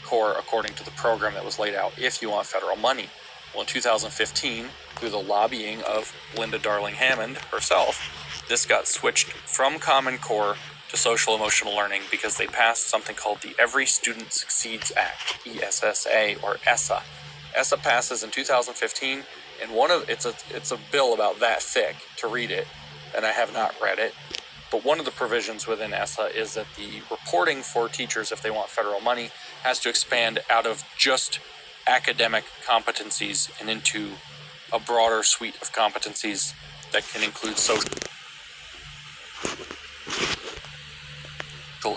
Core according to the program that was laid out if you want federal money. Well, in 2015, through the lobbying of Linda Darling Hammond herself, this got switched from Common Core to social emotional learning because they passed something called the Every Student Succeeds Act, ESSA or ESSA. ESSA passes in 2015, and it's a bill about that thick to read it, and I have not read it. But one of the provisions within ESSA is that the reporting for teachers, if they want federal money, has to expand out of just academic competencies and into a broader suite of competencies that can include social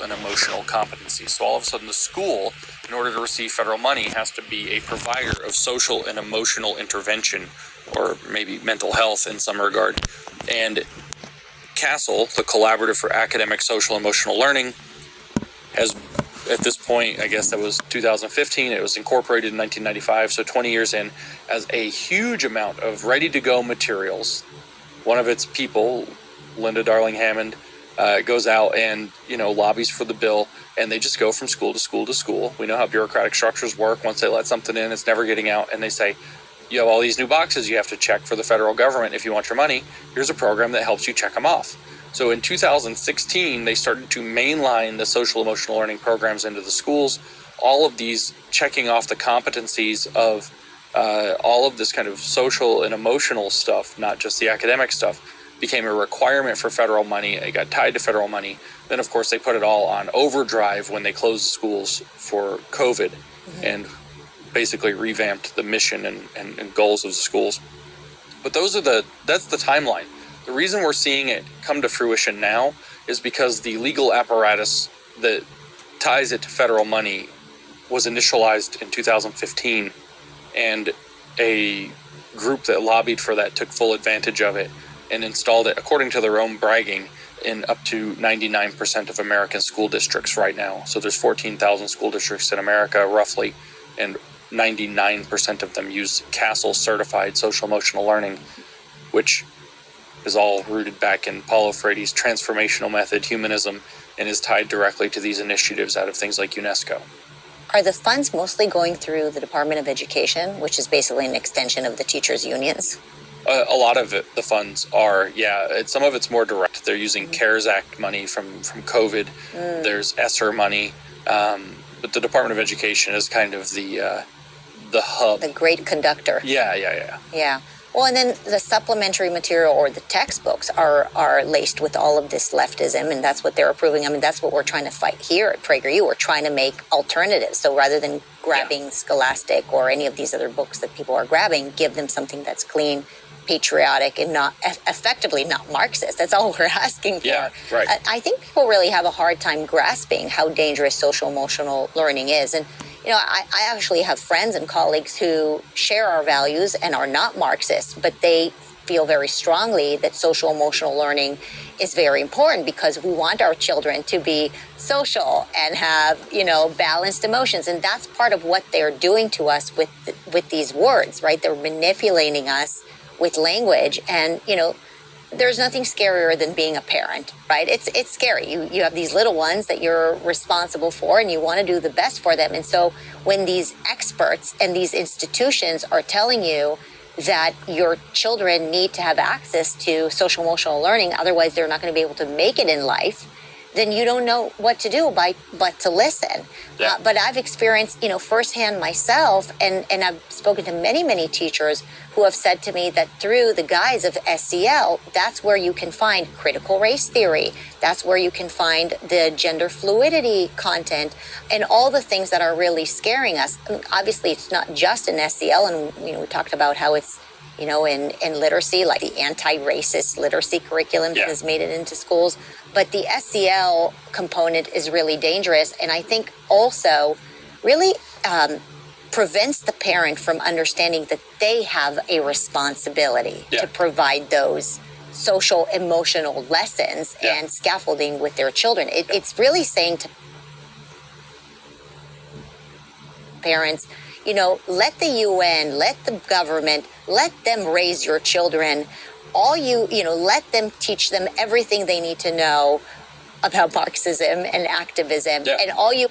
and emotional competencies. So all of a sudden the school, in order to receive federal money, has to be a provider of social and emotional intervention, or maybe mental health in some regard. And CASEL, the Collaborative for Academic Social Emotional Learning, has, at this point, I guess that was 2015, it was incorporated in 1995, so 20 years in, as a huge amount of ready-to-go materials. One of its people, Linda Darling Hammond, goes out and, lobbies for the bill, and they just go from school to school to school. We know how bureaucratic structures work. Once they let something in, it's never getting out, and they say, you have all these new boxes you have to check for the federal government if you want your money. Here's a program that helps you check them off. So in 2016, they started to mainline the social emotional learning programs into the schools. All of these checking off the competencies of all of this kind of social and emotional stuff, not just the academic stuff, became a requirement for federal money. It got tied to federal money. Then, of course, they put it all on overdrive when they closed schools for COVID and basically revamped the mission and goals of the schools. But that's the timeline. The reason we're seeing it come to fruition now is because the legal apparatus that ties it to federal money was initialized in 2015, and a group that lobbied for that took full advantage of it and installed it, according to their own bragging, in up to 99% of American school districts right now. So there's 14,000 school districts in America, roughly, and 99% of them use CASEL certified social emotional learning, which is all rooted back in Paulo Freire's transformational method, humanism, and is tied directly to these initiatives out of things like UNESCO. Are the funds mostly going through the Department of Education, which is basically an extension of the teachers' unions? A lot of it, the funds are, some of it's more direct. They're using CARES Act money from COVID. There's ESSER money, but the Department of Education is kind of the hub. The great conductor. Yeah. Well, and then the supplementary material or the textbooks are laced with all of this leftism, and that's what they're approving. I mean, that's what we're trying to fight here at PragerU. We're trying to make alternatives. So rather than grabbing Scholastic or any of these other books that people are grabbing, give them something that's clean, patriotic, and not effectively not Marxist. That's all we're asking for. Yeah, right. I think people really have a hard time grasping how dangerous social emotional learning is. And I actually have friends and colleagues who share our values and are not Marxists, but they feel very strongly that social emotional learning is very important because we want our children to be social and have, balanced emotions. And that's part of what they're doing to us with these words, right? They're manipulating us with language. And, there's nothing scarier than being a parent, right? It's scary. You have these little ones that you're responsible for, and you want to do the best for them. And so when these experts and these institutions are telling you that your children need to have access to social emotional learning, otherwise they're not going to be able to make it in life, then you don't know what to do but to listen. Yeah. But I've experienced, firsthand myself, and I've spoken to many, many teachers who have said to me that through the guise of SEL, that's where you can find critical race theory. That's where you can find the gender fluidity content and all the things that are really scaring us. I mean, obviously, it's not just in SEL, and we talked about how it's in literacy, like the anti-racist literacy curriculum that has made it into schools. But the SEL component is really dangerous, and I think also really prevents the parent from understanding that they have a responsibility to provide those social emotional lessons and scaffolding with their children. It's really saying to parents, let the UN, let the government, let them raise your children. Let them teach them everything they need to know about Marxism and activism. And all you